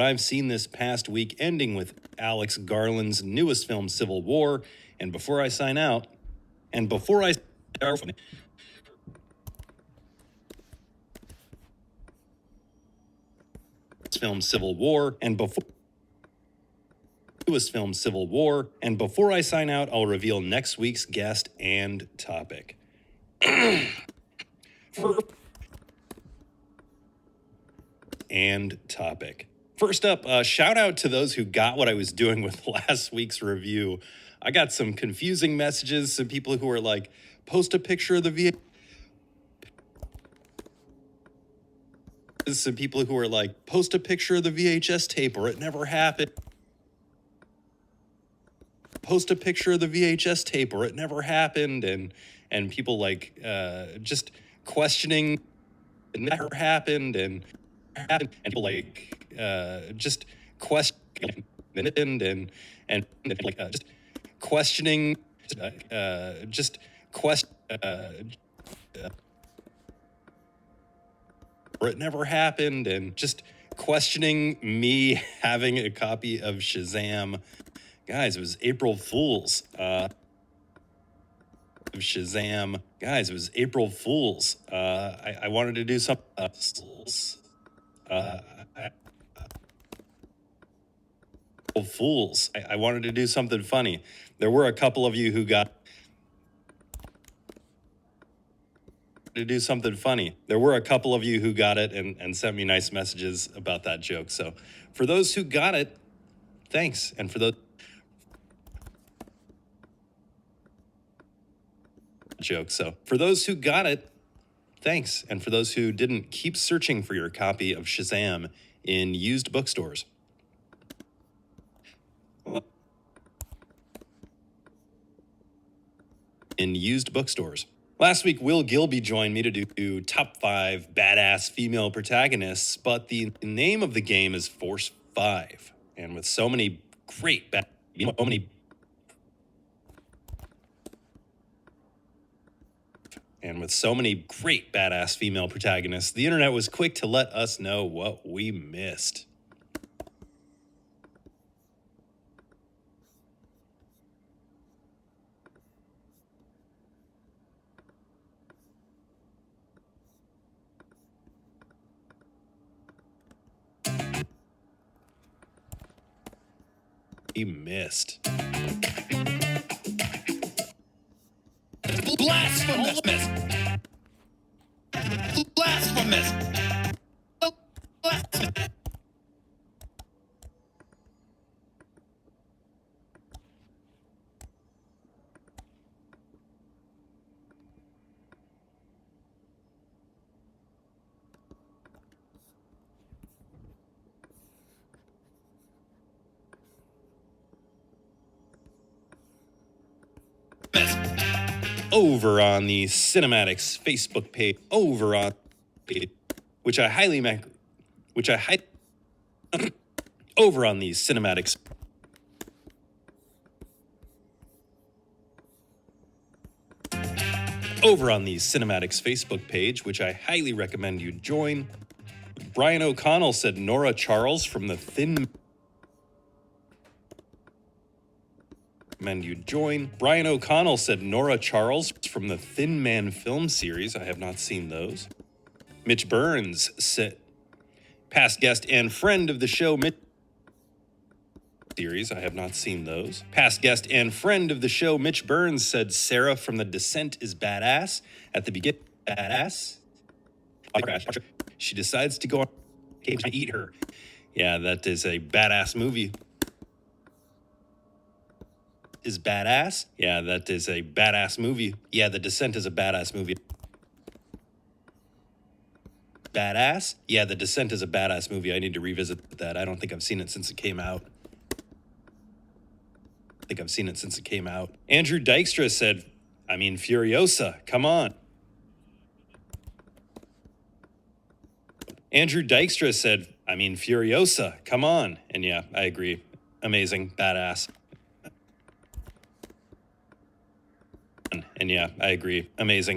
I've seen this past week, ending with Alex Garland's newest film, Civil War. And before I sign out, film Civil War, and before I sign out, I'll reveal next week's guest and topic. First up, shout out to those who got what I was doing with last week's review. I got some confusing messages, some people who were like, post a picture of the VHS tape or it never happened. Post a picture of the VHS tape or it never happened. And people like just questioning it never happened and people like just questioning just questioning or it never happened and just questioning me having a copy of Shazam. Guys, it was April Fool's. I wanted to do something. I wanted to do something funny. There were a couple of you who got it and sent me nice messages about that joke. So for those who got it, thanks. And for those who got it, thanks. And for those who didn't, keep searching for your copy of Shazam in used bookstores. Last week, Will Gilby joined me to do top 5 badass female protagonists, but the name of the game is Force 5. And with so many great badass female protagonists, the internet was quick to let us know what we missed. Blasphemous. Over on the Cinematics Facebook page, which I highly over on the Cinematics Facebook page, which I highly recommend you join. Brian O'Connell said Nora Charles from the Thin Man film series. I have not seen those. Mitch Burns said, past guest and friend of the show, Mitch Burns said Sarah from The Descent is badass. At the beginning, she decides to go on to eat her. Yeah, that is a badass movie. Yeah, The Descent is a badass movie. I need to revisit that. I don't think I've seen it since it came out. Andrew Dykstra said, Furiosa, come on. And yeah, I agree. Amazing,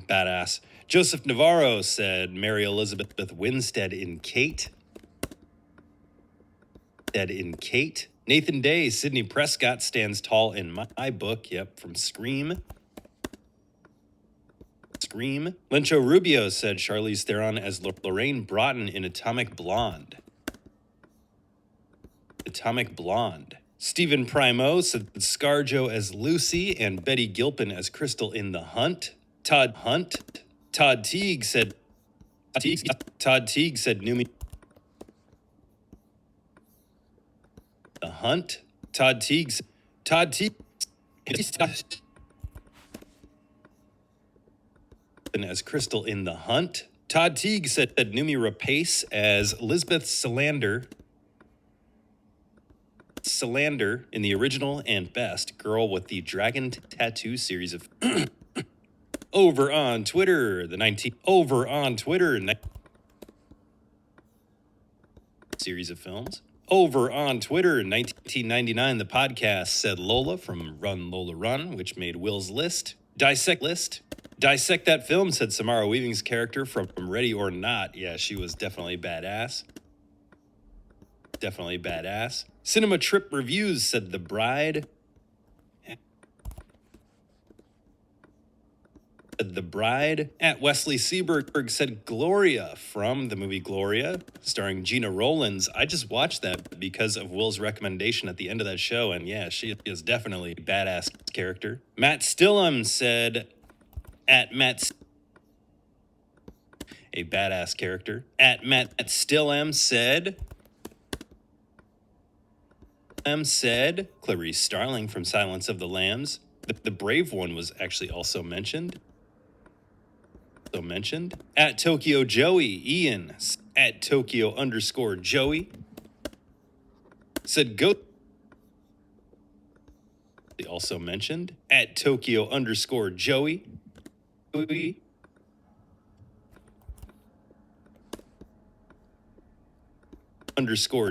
badass. Joseph Navarro said Mary Elizabeth Winstead in Kate. Dead in Kate. Nathan Day, Sidney Prescott stands tall in my book. Yep, from Scream. Lencho Rubio said Charlize Theron as Lorraine Broughton in Atomic Blonde. Stephen Primo said ScarJo as Lucy and Betty Gilpin as Crystal in The Hunt. Todd Teague said Numi. The Hunt. Todd Teague as Crystal in The Hunt. Todd Teague said Numi Rapace as Lisbeth Salander in the original and best Girl with the Dragon Tattoo series of over on Twitter series of films. Over on Twitter in 1999, the podcast said Lola from Run Lola Run, which made Will's list. Dissect that film, said Samara Weaving's character from Ready or Not. Yeah, she was definitely badass. Cinema Trip Reviews said The Bride. At Wesley Seberg said Gloria from the movie Gloria, starring Gina Rowlands. I just watched that because of Will's recommendation at the end of that show, and yeah, she is definitely a badass character. Matt Stillham said a badass character. At Matt Stillham said Clarice Starling from Silence of the Lambs. The Brave One was actually also mentioned. At Tokyo Joey, Ian at Tokyo_Joey said go. Also mentioned at Tokyo_Joey.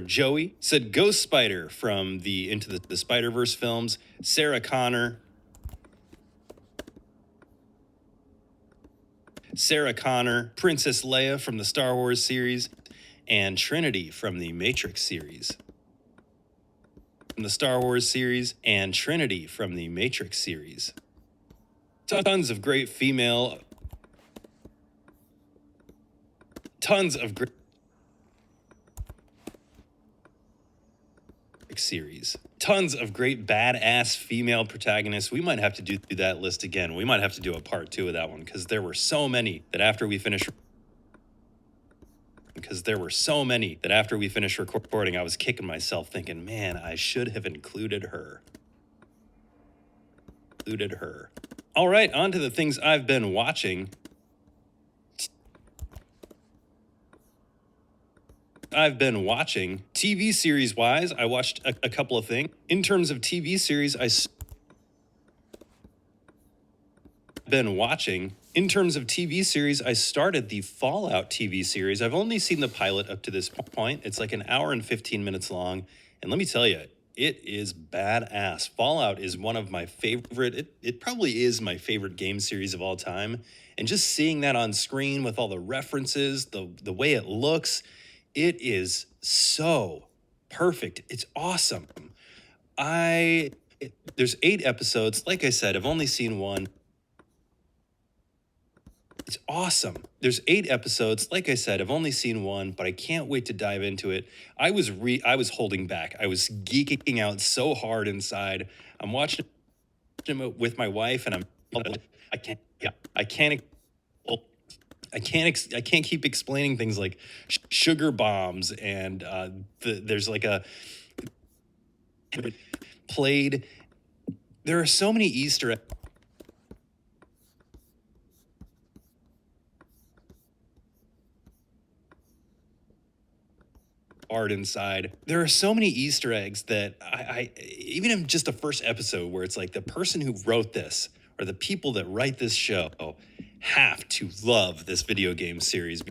Joey said Ghost Spider from the Into the Spider-Verse films. Sarah Connor, Princess Leia from the Star Wars series, and Trinity from the Matrix series. Tons of great female badass female protagonists. We might have to do that list again. We might have to do a part 2 of that one because there were so many that after we finish recording, I was kicking myself thinking, man, I should have included her. All right, on to the things I've been watching. TV series wise, I watched a couple of things. In terms of TV series, I started the Fallout TV series. I've only seen the pilot up to this point. It's like an hour and 15 minutes long. And let me tell you, it is badass. Fallout is one of my favorite, it probably is my favorite game series of all time. And just seeing that on screen with all the references, the way it looks, it is so perfect. It's awesome. There's 8 episodes. Like I said, I've only seen one. It's awesome. There's 8 episodes. Like I said, I've only seen one, but I can't wait to dive into it. I was holding back. I was geeking out so hard inside. I'm watching it with my wife, and I can't keep explaining things like sugar bombs and there's like a played. There are so many Easter eggs. Art inside. There are so many Easter eggs that I even in just the first episode where it's like the person who wrote this or the people that write this show have to love this video game series.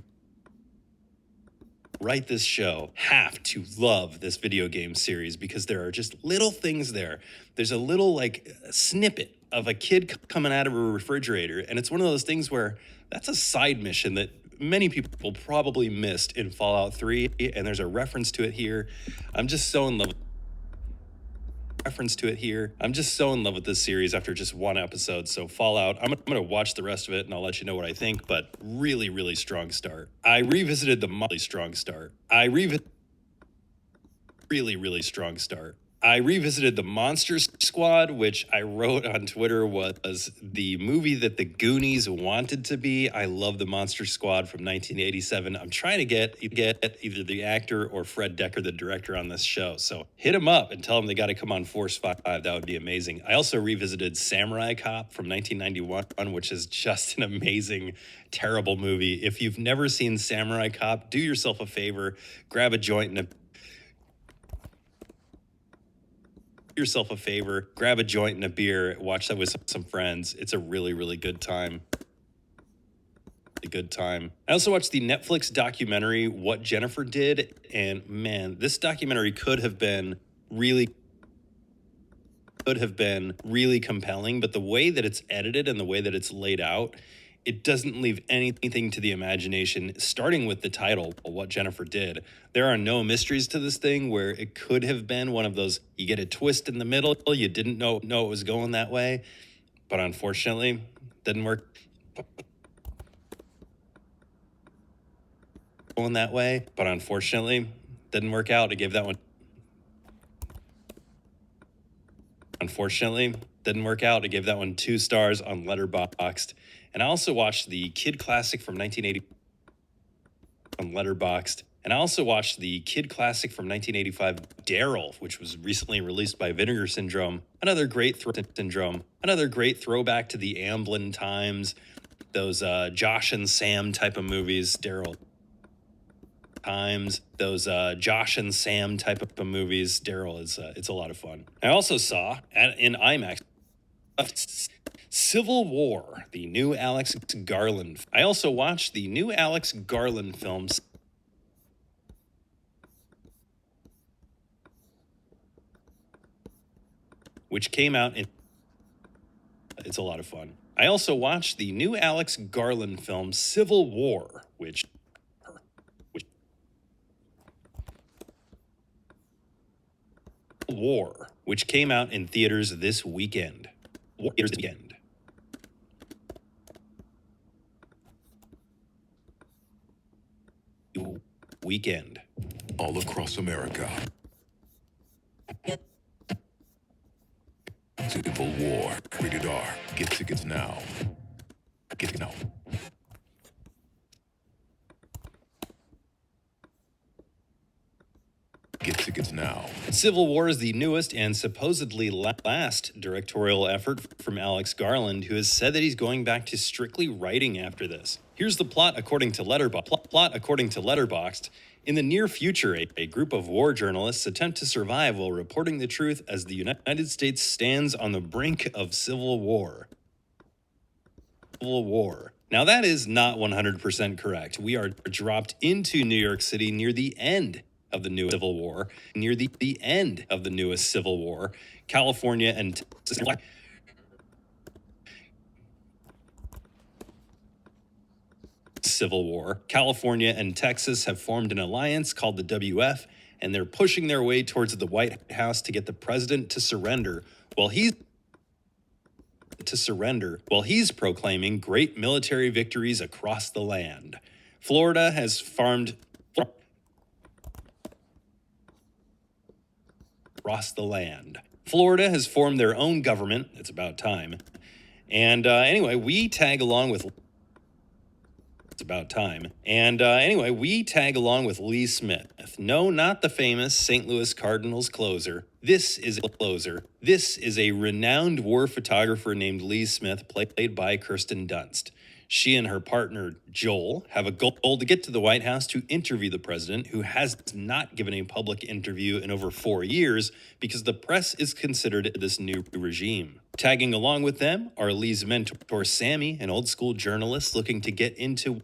Because there are just little things there. There's a little like snippet of a kid coming out of a refrigerator, and it's one of those things where that's a side mission that many people probably missed in Fallout 3, and there's a reference to it here. I'm just so in love with this series after just one episode. So Fallout, I'm going to watch the rest of it and I'll let you know what I think, but really, really strong start. I revisited the Monster Squad, which I wrote on Twitter was the movie that the Goonies wanted to be. I love the Monster Squad from 1987. I'm trying to get either the actor or Fred Decker, the director, on this show. So hit him up and tell him they got to come on Force 5. That would be amazing. I also revisited Samurai Cop from 1991, which is just an amazing, terrible movie. If you've never seen Samurai Cop, do yourself a favor, grab a joint and a beer, watch that with some friends. It's a really, really good time. I also watched the Netflix documentary What Jennifer Did, and man, this documentary could have been really compelling, but the way that it's edited and the way that it's laid out, it doesn't leave anything to the imagination, starting with the title, What Jennifer Did. There are no mysteries to this thing where it could have been one of those, you get a twist in the middle, you didn't know it was going that way, but unfortunately, didn't work. Out. I gave that one. Unfortunately, didn't work out. I gave that one 2 stars on Letterboxd. And I also watched the kid classic from 1980 on Letterboxd. And I also watched the kid classic from 1985, Daryl, which was recently released by Vinegar Syndrome. Another great throwback to the Amblin times, those Josh and Sam type of movies. Daryl is it's a lot of fun. I also saw in IMAX Civil War, the new Alex Garland. I also watched the new Alex Garland films, which came out in. It's a lot of fun. I also watched the new Alex Garland film Civil War, which came out in theaters this weekend. All across America. Civil War, rated R. Get tickets now. Get tickets now. Civil War is the newest and supposedly last directorial effort from Alex Garland, who has said that he's going back to strictly writing after this. Here's the plot according to Letterboxd. In the near future, a group of war journalists attempt to survive while reporting the truth as the United States stands on the brink of civil war. Now that is not 100% correct. We are dropped into New York City near the end of the newest Civil War, California and Texas have formed an alliance called the WF, and they're pushing their way towards the White House to get the president to surrender while he's proclaiming great military victories across the land. Florida has formed their own government. It's about time. And anyway, we tag along with Lee Smith. No, not the famous St. Louis Cardinals closer. This is a renowned war photographer named Lee Smith, played by Kirsten Dunst. She and her partner, Joel, have a goal to get to the White House to interview the president, who has not given a public interview in over 4 years because the press is considered this new regime. Tagging along with them are Lee's mentor, Sammy, an old school journalist looking to get into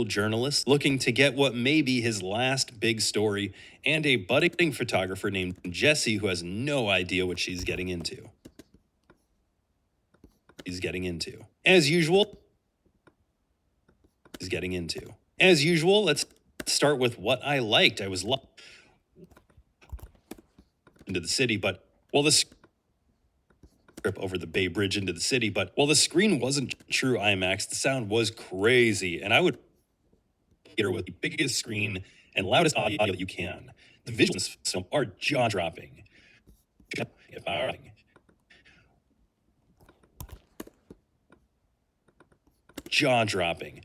journalist looking to get what may be his last big story, and a budding photographer named Jessie who has no idea what she's getting into. As usual, let's start with what I liked. I was into the city, but while the trip over the Bay Bridge into the city, but while the screen wasn't true IMAX, the sound was crazy, and I would theater with the biggest screen and loudest audio that you can. The visuals in this film are jaw-dropping.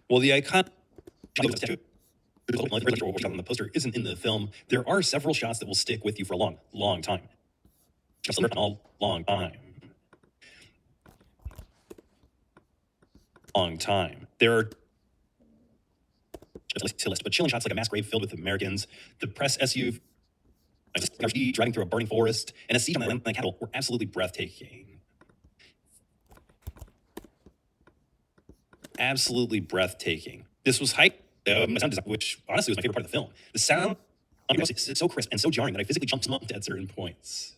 Well, the iconic on the poster isn't in the film. There are several shots that will stick with you for a long, long time. There are but chilling shots like a mass grave filled with Americans, the press SUV driving through a burning forest, and a siege on the capital were absolutely breathtaking. This was hype, which honestly was my favorite part of the film. The sound is so crisp and so jarring that I physically jumped at certain points.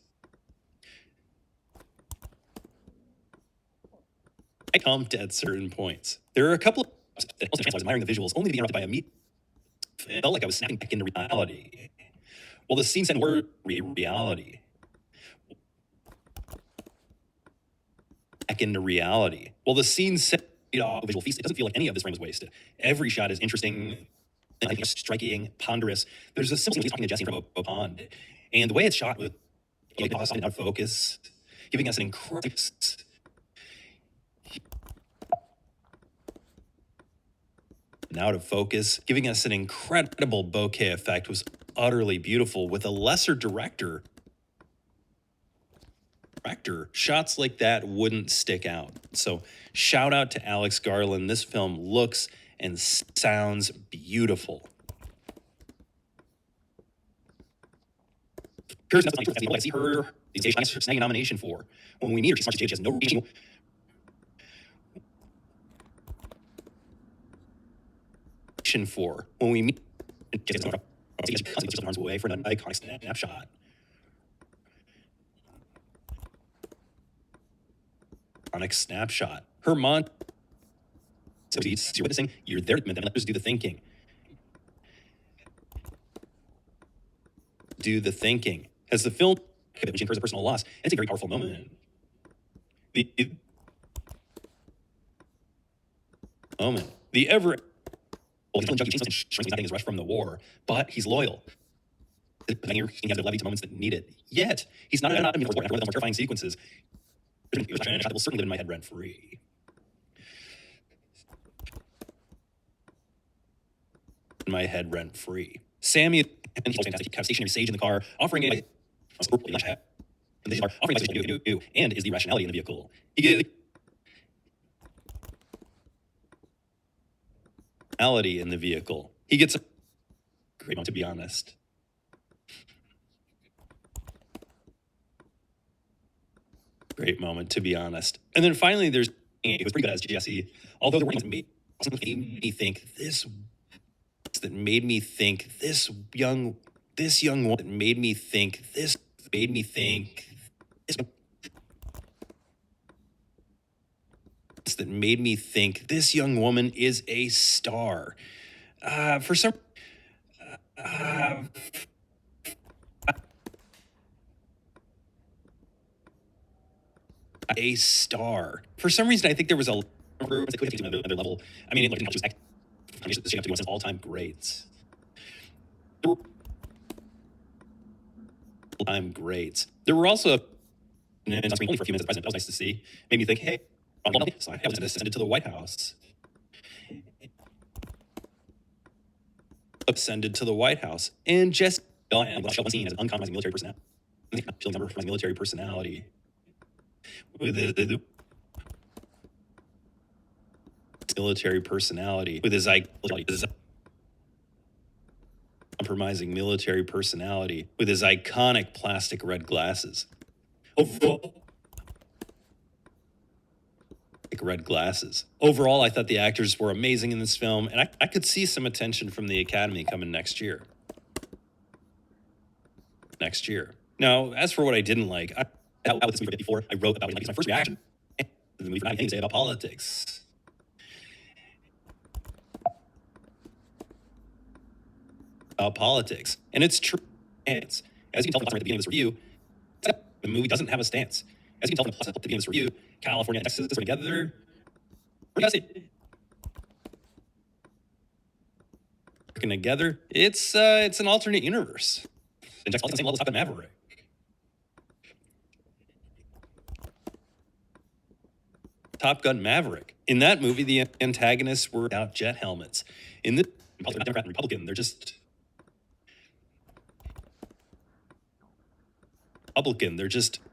There are a couple of I was admiring the visuals, only to be interrupted by a meet. It felt like I was snapping back into reality. Well, the scene said word reality. Well, the scene said visual feast. It doesn't feel like any of this frame was wasted. Every shot is interesting, striking, ponderous. There's a simple talking to Jesse from a pond, and the way it's shot with out of focus, giving us an incredible bokeh effect was utterly beautiful. With a lesser director, shots like that wouldn't stick out. So shout out to Alex Garland. This film looks and sounds beautiful. I see her snagging a nomination for. When we meet her, she has no reason. For when we meet, arms away for an iconic snapshot. Her mom. So you're witnessing. You're there. Then let us do the thinking. As the film incurs a personal loss, it's a very powerful moment. The ever junkie shrinks his rush from the war, but he's loyal. He has the levity to moments that need it. Yet he's not one of the more terrifying sequences. That will certainly live in my head rent free. Sammy and he's fantastic. He stationary sage in the car, offering it and is the rationality in the vehicle. He gets a great moment, to be honest. And then finally, it was pretty good as Jesse. Although the wording made me think this young woman is a star. For some reason, I think there was a that could have taken another level. I mean, she was up to one of all-time greats. There were also only for a few minutes the president. That was nice to see. Made me think, hey, I was ascended to the White House. And just seen as an uncompromising military personality. With his compromising military personality, with his iconic plastic red glasses. red glasses. Overall, I thought the actors were amazing in this film, and I could see some attention from the Academy coming next year. Now, as for what I didn't like, about this movie before I wrote about it, like it's my first reaction to the movie for not anything to say about politics. And it's true. As you can tell from the beginning of this review, the movie doesn't have a stance. As you can tell from the beginning of this review, California and Texas are together. Working together. It's an alternate universe. And Texas on the same level as Top Gun Maverick. Top Gun Maverick. In that movie, the antagonists were without jet helmets. In this, Democrat and Republican, they're just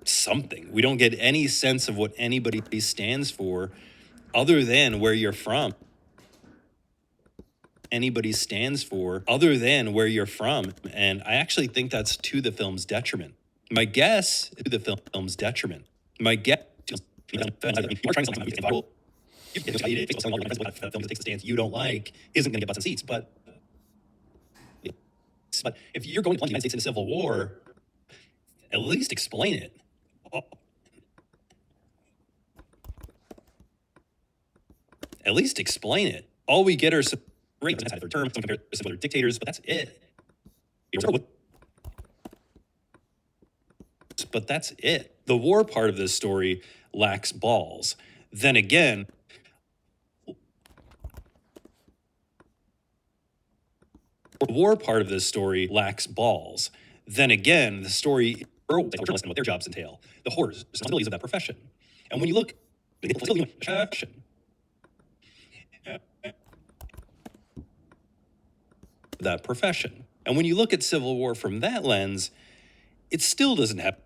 something. We don't get any sense of what anybody stands for other than where you're from. And I actually think that's to the film's detriment. My guess is you are trying to the film that takes a stance you don't like isn't going to get butts and seats, but if you're going to plunge the United States into civil war, at least explain it. All we get are some great terms, some compared to some other dictators, but that's it. The war part of this story lacks balls. Then again, the story journalists and what their jobs entail, the horrors, responsibilities of that profession. And when you look at Civil War from that lens, it still doesn't have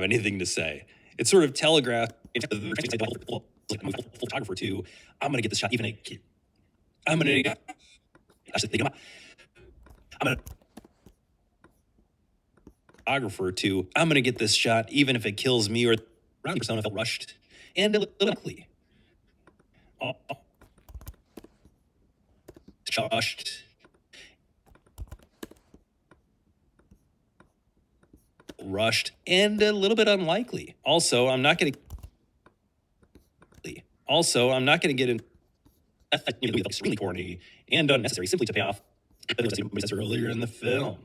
anything to say. It's sort of telegraphed the photographer to, I'm gonna get this shot even I'm gonna get this shot even if it kills me, or around persona felt rushed and a little quickly. Rushed and a little bit unlikely. Also, I'm not going to get into extremely corny and unnecessary simply to pay off earlier in the film.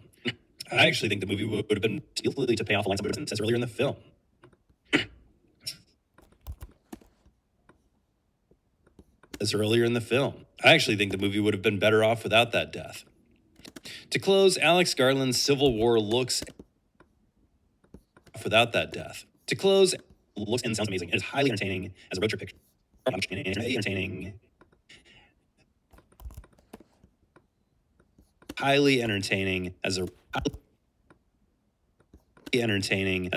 I actually think the movie would have been to pay off a line somebody says earlier in the film. I actually think the movie would have been better off without that death. To close, Alex Garland's Civil War looks and sounds amazing. It is highly entertaining as a road trip picture. Highly entertaining as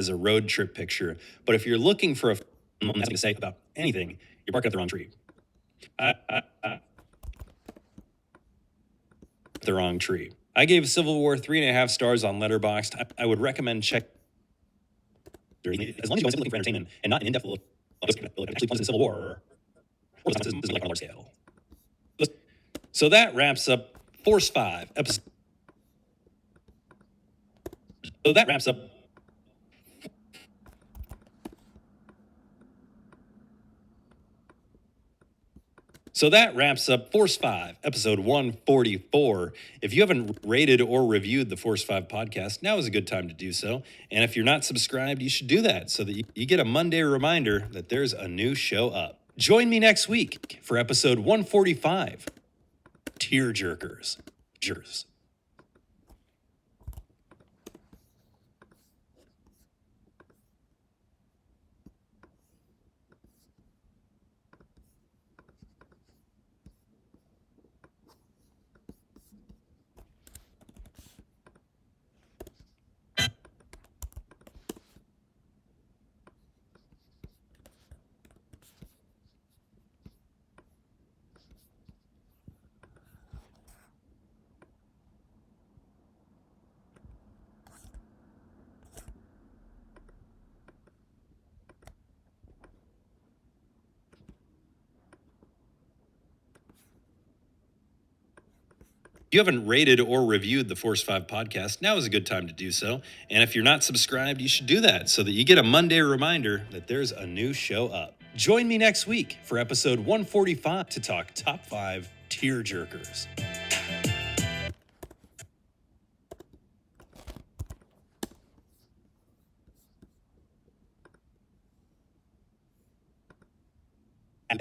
a road trip picture. But if you're looking for a film that's nothing to say about anything, you're barking up the wrong tree. I gave Civil War 3.5 stars on Letterboxd. I would recommend check. As long as you're looking for entertainment and not an in-depth look, actually plunges in Civil War, or is like on a large scale. So that wraps up Force 5 episode. So that wraps up Force 5, episode 144. If you haven't rated or reviewed the Force 5 podcast, now is a good time to do so. And if you're not subscribed, you should do that so that you get a Monday reminder that there's a new show up. Join me next week for episode 145, Tearjerkers. If you haven't rated or reviewed the Force 5 podcast, now is a good time to do so. And if you're not subscribed, you should do that so that you get a Monday reminder that there's a new show up. Join me next week for episode 145 to talk top 5 tear jerkers. And